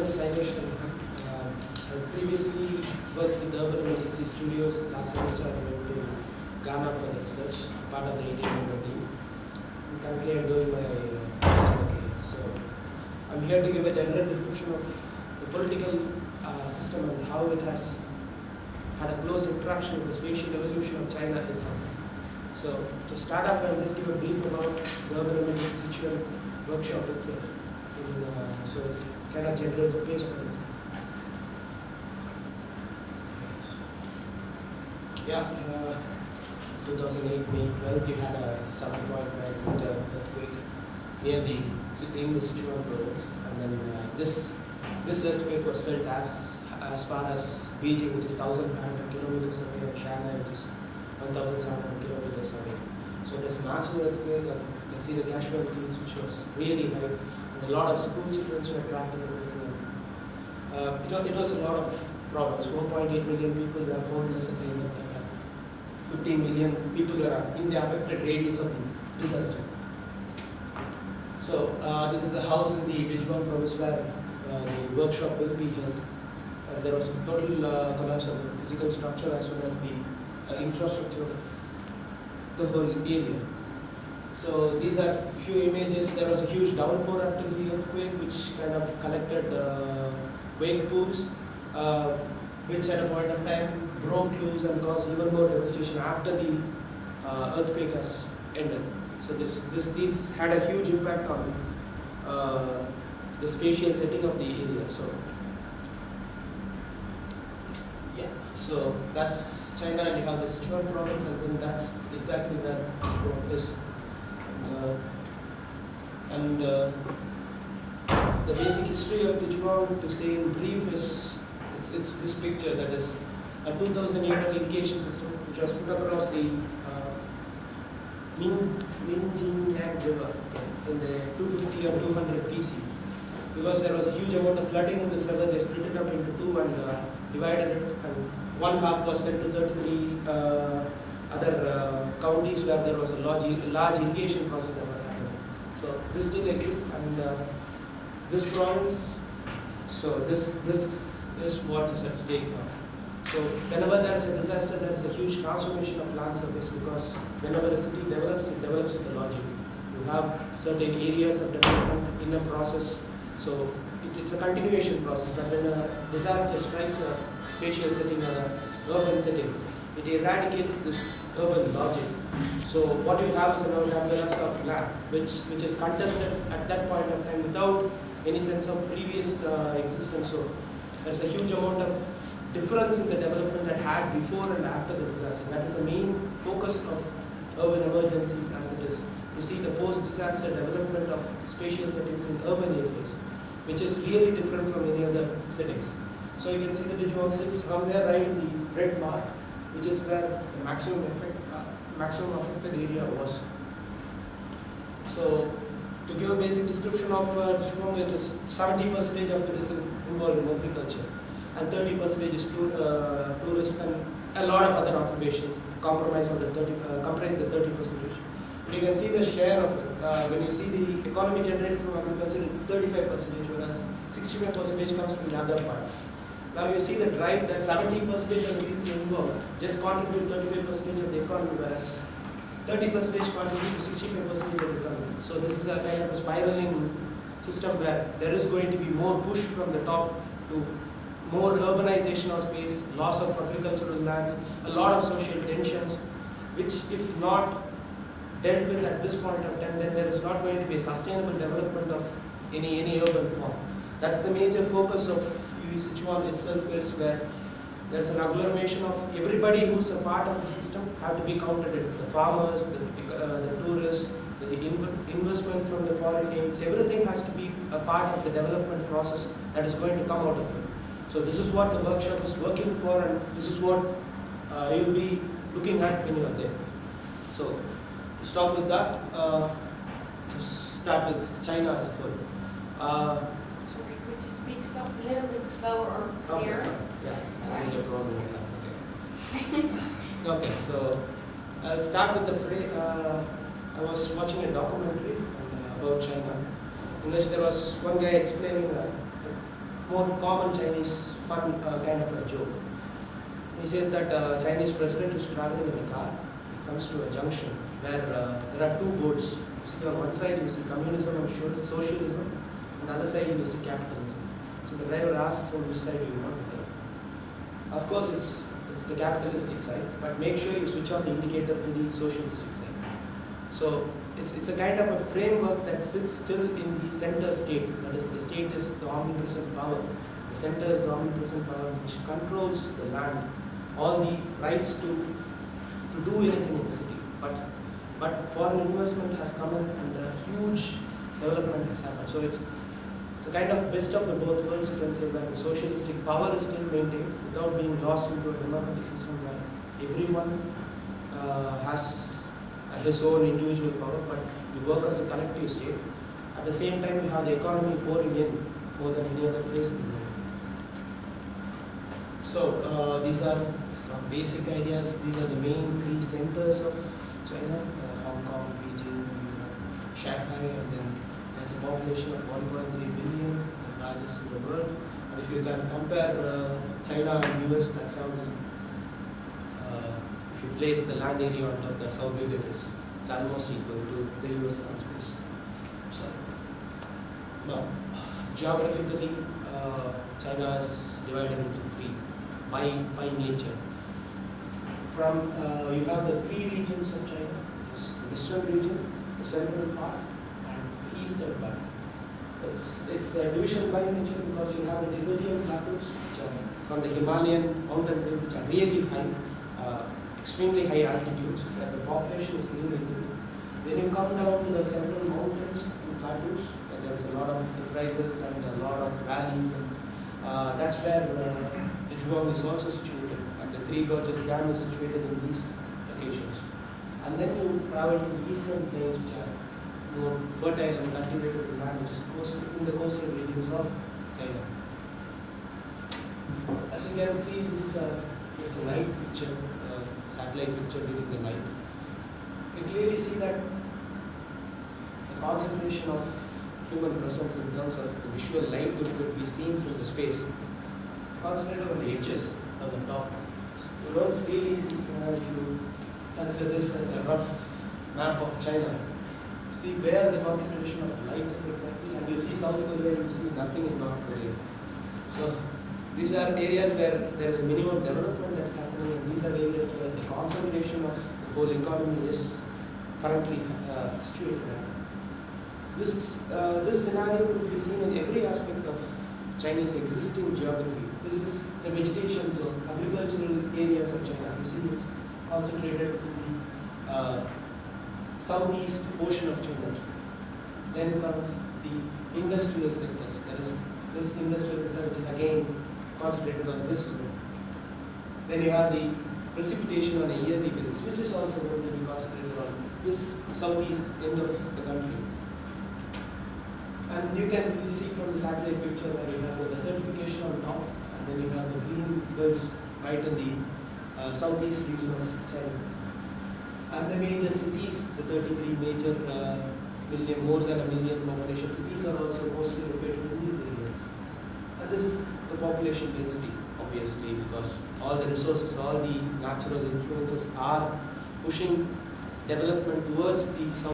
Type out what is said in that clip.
is Shilesh. I previously worked with the Urban Emergency Studios. Last semester I went to Ghana for the research, part of the 18-member team. And currently I am doing my thesis work here. So I'm here to give a general description of the political system and how it has had a close interaction with the spatial evolution of China itself. So to start off, I'll just give a brief about the Urban Emergency Sichuan workshop itself. So it kind of generates a place for it. Yeah, 2008 May 12th, you had a 7.9 earthquake near the Sichuan province, and then this earthquake was felt as far as Beijing, which is 1,500 kilometers away, and Shanghai, which is 1,700 kilometers away. So it was a massive earthquake, and let's see the casualties, which was really high. A lot of school children were trapped in everything. It was a lot of problems. 4.8 million people were homeless at the end of that time. 15 million people were in the affected radius of the disaster. So this is a house in the Sichuan province where the workshop will be held. There was a total collapse of the physical structure as well as the infrastructure of the whole area. So these are few images. There was a huge downpour after the earthquake, which kind of collected wake pools, which at a point of time broke loose and caused even more devastation after the earthquake has ended. So this had a huge impact on the spatial setting of the area. So yeah, so that's China, and you have the Sichuan province, and then that's exactly where Sichuan is. The basic history of Sichuan, to say in brief, is it's this picture, that is a 2,000-year-old irrigation system which was put across the Minjingyang River in the 250 or 200 BC. Because there was a huge amount of flooding in this river, they split it up into two and divided it, and one half was sent to 33 other counties where there was a large irrigation process that was happening. So this still exists, and this province, so this is what is at stake now. So whenever there is a disaster, there is a huge transformation of land surface, because whenever a city develops, it develops with a logic. You have certain areas of development in a process, so it's a continuation process. But when a disaster strikes a spatial setting or an urban setting, it eradicates this urban logic. So what you have is an abundance of land, which is contested at that point of time without any sense of previous existence. So there's a huge amount of difference in the development that had before and after the disaster. That is the main focus of urban emergencies as it is, to see the post-disaster development of spatial settings in urban areas, which is really different from any other settings. So you can see the Sichuan sits somewhere right in the red mark, which is where the maximum affected area was. So to give a basic description of Sichuan, it is 70% of it is involved in agriculture, and 30% is tourist, and a lot of other occupations comprise the 30%. But you can see the share of it. When you see the economy generated from agriculture, it's 35%, whereas 65% comes from the other part. Now you see the drive that 70% of the people involved just contribute 35% of the economy, whereas 30% contribute to 65% of the economy. So this is a kind of a spiraling system where there is going to be more push from the top to more urbanization of space, loss of agricultural lands, a lot of social tensions, which if not dealt with at this point of time, then there is not going to be a sustainable development of any urban form. That's the major focus of UE-Sichuan itself, is where there's an agglomeration of everybody who's a part of the system have to be counted in. The farmers, the tourists, the investment from the foreign aids, everything has to be a part of the development process that is going to come out of it. So this is what the workshop is working for, and this is what you'll be looking at when you are there. So to start with that, start with China as a whole. Sorry, could you speak a little bit slower or clearer? Okay. Yeah, it's a major problem with that. Okay. Okay, so I'll start with the phrase. I was watching a documentary about China, in which there was one guy explaining more common Chinese fun kind of a joke. He says that Chinese president is traveling in a car. He comes to a junction where there are two boards. You see on one side you see communism and socialism, on the other side you see capitalism. So the driver asks on which side do you want to go. Of course it's the capitalistic side, but make sure you switch on the indicator to the socialistic side. So it's a kind of a framework that sits still in the center state. That is, the state is the omnipresent power. The center is the omnipresent power which controls the land, all the rights to do anything in the city. But foreign investment has come in and a huge development has happened. So it's a kind of best of the both worlds, you can say, that the socialistic power is still maintained without being lost into a democratic system where everyone has his own individual power, but you work as a collective state. At the same time, you have the economy pouring in more than any other place in the world. So these are some basic ideas. These are the main three centers of China: Hong Kong, Beijing, and Shanghai. And then there's a population of 1.3 billion, the largest in the world. And if you can compare China and US, that's how the if you place the land area on top, that's how big it is. It's almost equal to the US land space. So now, geographically, China is divided into three by nature. From you have the three regions of China: the western region, the central part, and the eastern part. It's the division by nature because you have the Tibetan plateaus, which are from the Himalayan mountain range, which are really high, extremely high altitudes, where the population is really big. Then you come down to the central mountains and plateaus, and there's a lot of rises and a lot of valleys, and that's where the Zhuang is also situated, and the Three Gorges Dam is situated in these locations. And then you travel to the eastern plains, which are more fertile and cultivated land, which is in the coastal regions of China. As you can see, this is just a night picture, satellite picture during the night. You clearly see that the concentration of human presence in terms of the visual light that could be seen from the space, it's concentrated on the edges, on the top. You don't really see, if you consider this as a rough map of China, see where the concentration of light is exactly, and you see South Korea, you see nothing in North Korea. So these are areas where there is a minimum development that's happening, and these are areas where the concentration of the whole economy is currently situated at. This scenario could be seen in every aspect of Chinese existing geography. This is the vegetation zone, agricultural areas of China. You see it's concentrated in the southeast portion of China. Then comes the industrial sectors. There is this industrial sector which is again concentrated on this zone. Then you have the precipitation on a yearly basis, which is also going to be concentrated on this southeast end of the country. And you can really see from the satellite picture that you have the desertification on top, and then you have the green belts right in the southeast region of China. And the major cities, the 33 major more than a million population cities are also mostly located in these areas. And this is the population density, obviously, because all the resources, all the natural influences are pushing development towards the south.